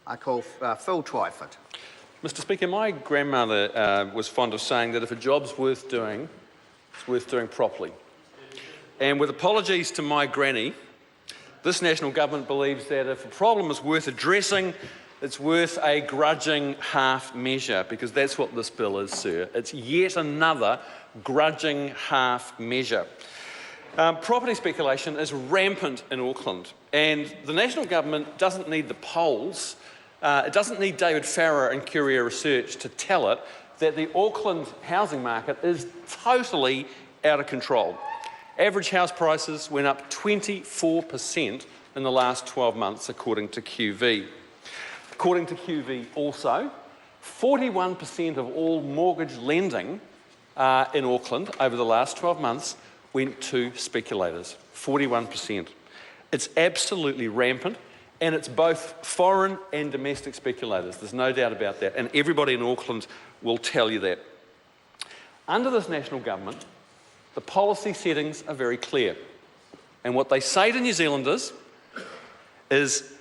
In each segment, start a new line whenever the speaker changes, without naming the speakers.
I call Phil Twyford.
Mr Speaker, my grandmother was fond of saying that if a job's worth doing, it's worth doing properly. And with apologies to my granny, this national government believes that if a problem is worth addressing, it's worth a grudging half measure, because that's what this bill is, sir. It's yet another grudging half measure. Property speculation is rampant in Auckland, and the national government doesn't need the polls, it doesn't need David Farrer and Curia Research to tell it that the Auckland housing market is totally out of control. Average house prices went up 24% in the last 12 months, according to QV. According to QV also, 41% of all mortgage lending in Auckland over the last 12 months went to speculators, 41%. It's absolutely rampant, and it's both foreign and domestic speculators. There's no doubt about that, and everybody in Auckland will tell you that. Under this national government, the policy settings are very clear. And what they say to New Zealanders is,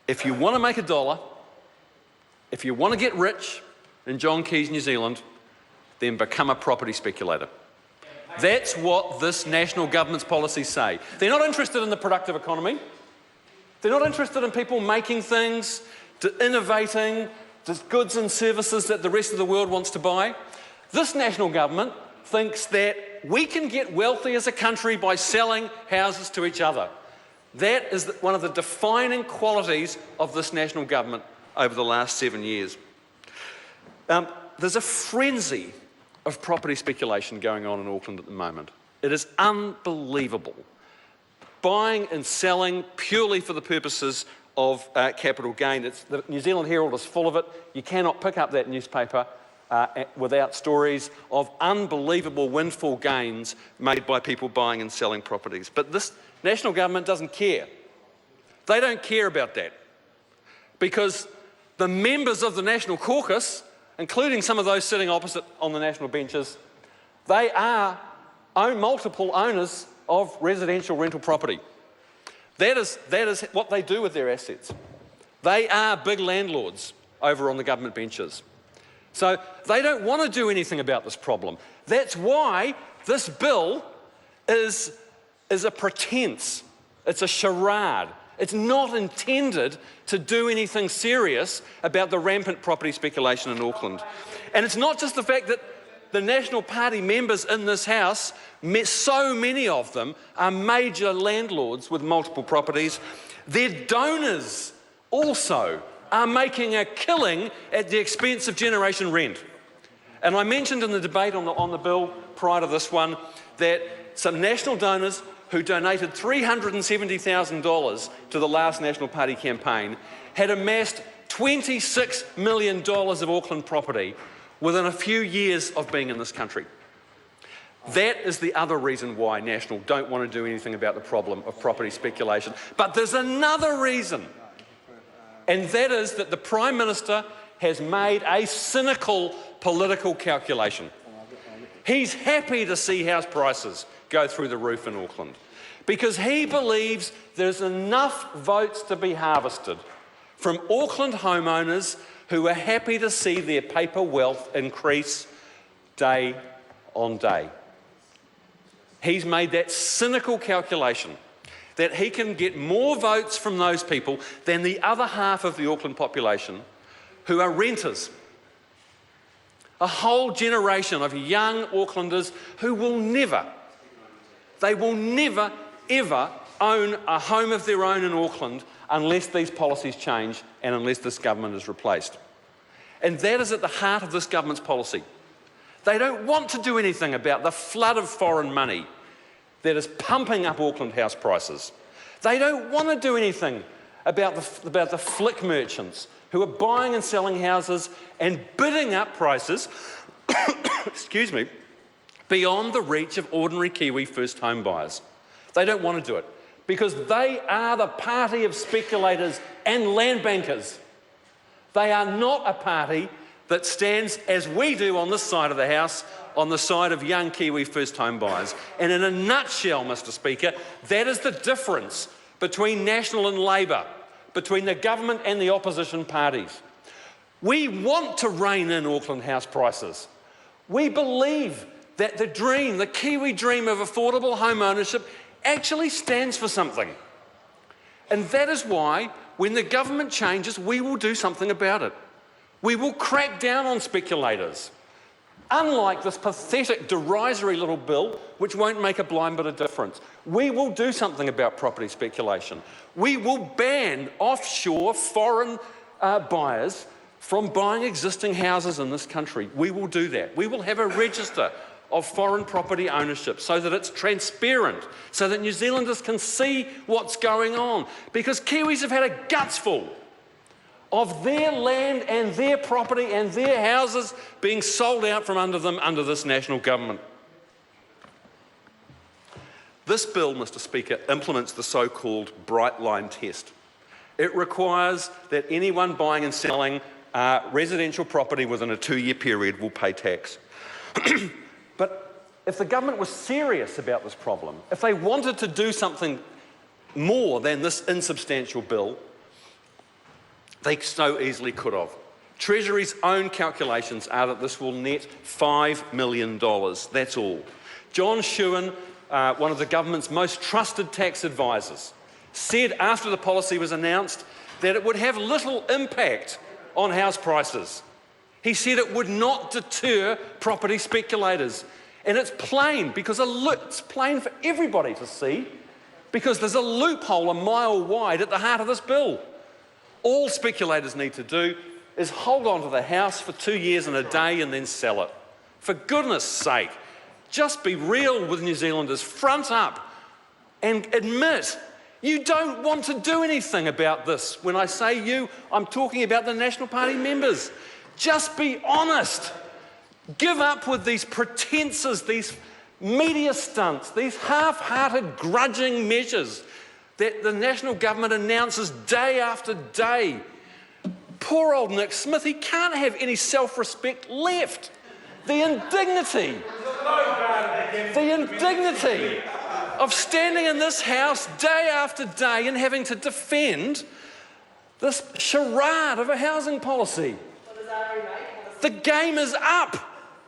if you want to make a dollar, if you want to get rich in John Key's New Zealand, then become a property speculator. That's what this national government's policies say. They're not interested in the productive economy. They're not interested in people making things, innovating, the goods and services that the rest of the world wants to buy. This national government thinks that we can get wealthy as a country by selling houses to each other. That is one of the defining qualities of this national government over the last 7 years. There's a frenzy of property speculation going on in Auckland at the moment. It is unbelievable. Buying and selling purely for the purposes of capital gain. The New Zealand Herald is full of it. You cannot pick up that newspaper without stories of unbelievable windfall gains made by people buying and selling properties. But this national government doesn't care. They don't care about that, because the members of the National Caucus, including some of those sitting opposite on the national benches, they are multiple owners of residential rental property. That is what they do with their assets. They are big landlords over on the government benches. So they don't want to do anything about this problem. That's why this bill is a pretense. It's a charade. It's not intended to do anything serious about the rampant property speculation in Auckland. And it's not just the fact that the National Party members in this House, so many of them are major landlords with multiple properties. Their donors also are making a killing at the expense of generation rent. And I mentioned in the debate on the bill prior to this one that some national donors who donated $370,000 to the last National Party campaign had amassed $26 million of Auckland property within a few years of being in this country. That is the other reason why National don't want to do anything about the problem of property speculation. But there's another reason, and that is that the Prime Minister has made a cynical political calculation. He's happy to see house prices go through the roof in Auckland because he believes there's enough votes to be harvested from Auckland homeowners who are happy to see their paper wealth increase day on day. He's made that cynical calculation that he can get more votes from those people than the other half of the Auckland population who are renters. A whole generation of young Aucklanders who will never ever own a home of their own in Auckland unless these policies change and unless this government is replaced. And that is at the heart of this government's policy. They don't want to do anything about the flood of foreign money that is pumping up Auckland house prices. They don't want to do anything about the flick merchants who are buying and selling houses and bidding up prices excuse me, beyond the reach of ordinary Kiwi first home buyers. They don't want to do it because they are the party of speculators and land bankers. They are not a party that stands, as we do on this side of the House, on the side of young Kiwi first home buyers. And in a nutshell, Mr Speaker, that is the difference between National and Labor, between the government and the opposition parties. We want to rein in Auckland house prices. We believe that the dream, the Kiwi dream of affordable home ownership actually stands for something. And that is why, when the government changes, we will do something about it. We will crack down on speculators. Unlike this pathetic, derisory little bill, which won't make a blind bit of difference, we will do something about property speculation. We will ban offshore foreign buyers from buying existing houses in this country. We will do that. We will have a register of foreign property ownership so that it's transparent, so that New Zealanders can see what's going on. Because Kiwis have had a gutsful of their land and their property and their houses being sold out from under them under this national government. This bill, Mr. Speaker, implements the so-called bright line test. It requires that anyone buying and selling residential property within a 2-year period will pay tax. But if the government was serious about this problem, if they wanted to do something more than this insubstantial bill, they so easily could have. Treasury's own calculations are that this will net $5 million, that's all. John Shewan, one of the government's most trusted tax advisors, said after the policy was announced that it would have little impact on house prices. He said it would not deter property speculators. And it's plain, because it's plain for everybody to see, because there's a loophole a mile wide at the heart of this bill. All speculators need to do is hold on to the house for 2 years and a day and then sell it. For goodness sake, just be real with New Zealanders, front up and admit you don't want to do anything about this. When I say you, I'm talking about the National Party members. Just be honest. Give up with these pretences, these media stunts, these half-hearted, grudging measures that the national government announces day after day. Poor old Nick Smith, he can't have any self-respect left. The indignity of standing in this house day after day and having to defend this charade of a housing policy. The game is up.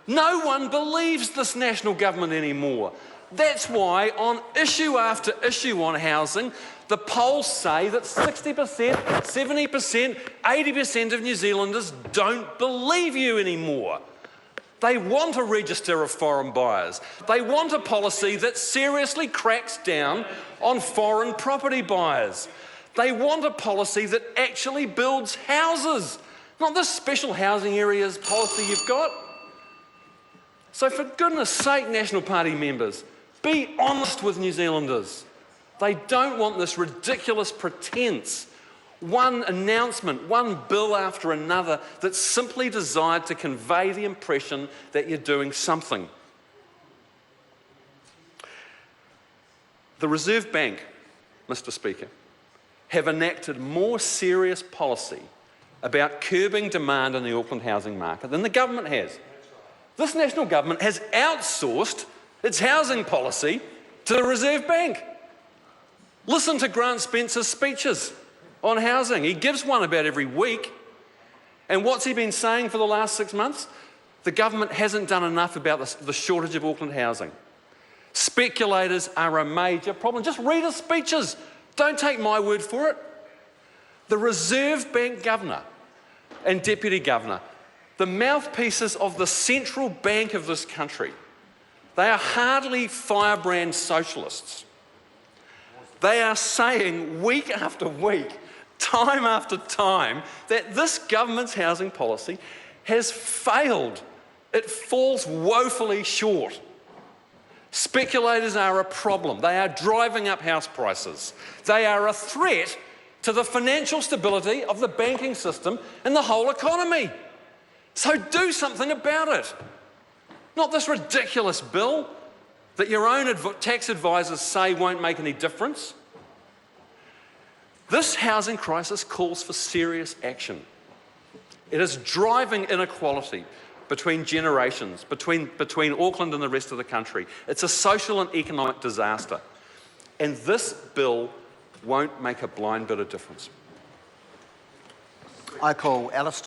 No one believes this national government anymore. That's why on issue after issue on housing, the polls say that 60%, 70%, 80% of New Zealanders don't believe you anymore. They want a register of foreign buyers. They want a policy that seriously cracks down on foreign property buyers. They want a policy that actually builds houses, not this special housing areas policy you've got. So for goodness sake, National Party members, be honest with New Zealanders. They don't want this ridiculous pretense. One announcement, one bill after another that's simply designed to convey the impression that you're doing something. The Reserve Bank, Mr. Speaker, have enacted more serious policy about curbing demand in the Auckland housing market than the government has. This national government has outsourced its housing policy to the Reserve Bank. Listen to Grant Spencer's speeches on housing. He gives one about every week. And what's he been saying for the last 6 months? The government hasn't done enough about the shortage of Auckland housing. Speculators are a major problem. Just read his speeches. Don't take my word for it. The Reserve Bank Governor and Deputy Governor, the mouthpieces of the central bank of this country, they are hardly firebrand socialists. They are saying week after week, time after time, that this government's housing policy has failed. It falls woefully short. Speculators are a problem. They are driving up house prices. They are a threat to the financial stability of the banking system and the whole economy. So do something about it. Not this ridiculous bill that your own tax advisors say won't make any difference. This housing crisis calls for serious action. It is driving inequality between generations, between Auckland and the rest of the country. It's a social and economic disaster. And this bill won't make a blind bit of difference.
I call Alistair.